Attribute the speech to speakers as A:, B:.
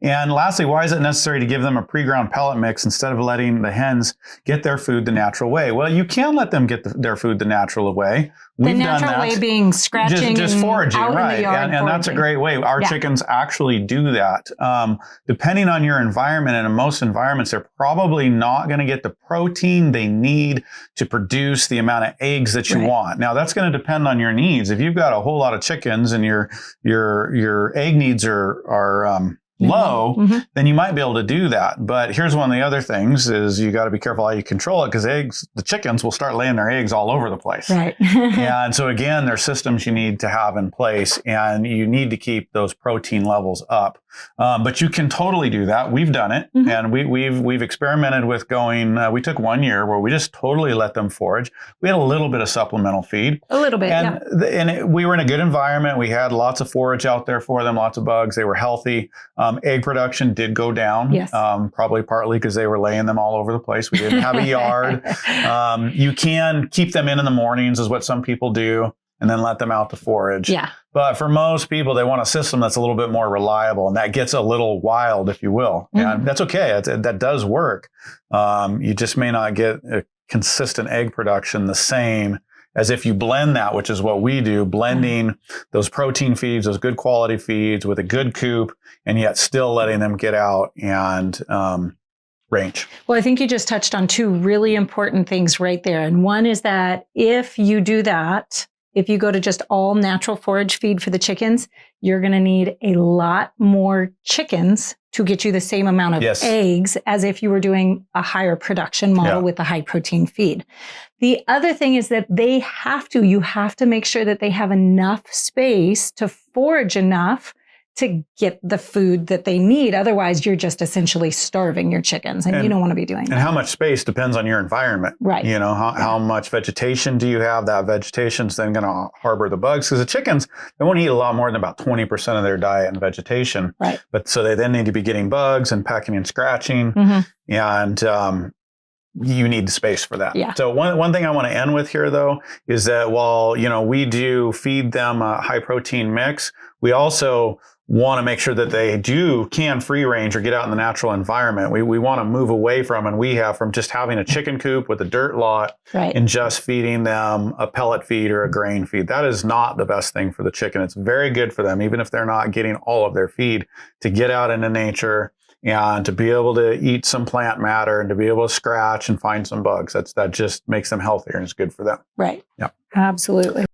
A: And lastly, why is it necessary to give them a pre-ground pellet mix instead of letting the hens get their food the natural way? Well, you can let them get their food the natural way.
B: We've done that. The natural way being scratching
A: just foraging,
B: out
A: right?
B: In the yard,
A: and that's a great way. Our chickens actually do that. Depending on your environment, and in most environments, they're probably not going to get the protein they need to produce the amount of eggs that you want. Now, that's going to depend on your needs. If you've got a whole lot of chickens and your egg needs are low, then you might be able to do that. But here's one of the other things is you got to be careful how you control it, because the chickens will start laying their eggs all over the place.
B: Right.
A: And so again, there's systems you need to have in place, and you need to keep those protein levels up. But you can totally do that. We've done it, and we've experimented with going. We took 1 year where we just totally let them forage. We had a little bit of supplemental feed,
B: a little bit,
A: we were in a good environment. We had lots of forage out there for them, lots of bugs. They were healthy. Egg production did go down, probably partly because they were laying them all over the place. We didn't have a yard. You can keep them in the mornings, is what some people do, and then let them out to forage.
B: Yeah.
A: But for most people, they want a system that's a little bit more reliable, and that gets a little wild, if you will. And that's okay. That does work. You just may not get a consistent egg production the same as if you blend that, which is what we do, blending those protein feeds, those good quality feeds with a good coop, and yet still letting them get out and range.
B: Well, I think you just touched on two really important things right there. And one is that if you do that, if you go to just all natural forage feed for the chickens, you're going to need a lot more chickens to get you the same amount of eggs as if you were doing a higher production model with a high protein feed. The other thing is that you have to make sure that they have enough space to forage enough to get the food that they need. Otherwise, you're just essentially starving your chickens, and you don't want to be doing that.
A: And how much space depends on your environment.
B: Right.
A: You know, how much vegetation do you have? That vegetation's then going to harbor the bugs, because the chickens, they won't eat a lot more than about 20% of their diet in vegetation.
B: Right.
A: But so they then need to be getting bugs and pecking and scratching. And you need the space for that.
B: Yeah.
A: So one thing I want to end with here, though, is that while, we do feed them a high protein mix, we also want to make sure that they can free range or get out in the natural environment. We want to move away from just having a chicken coop with a dirt lot and just feeding them a pellet feed or a grain feed. That is not the best thing for the chicken. It's very good for them, even if they're not getting all of their feed, to get out into nature and to be able to eat some plant matter and to be able to scratch and find some bugs. That just makes them healthier and is good for them.
B: Right.
A: Yeah.
B: Absolutely.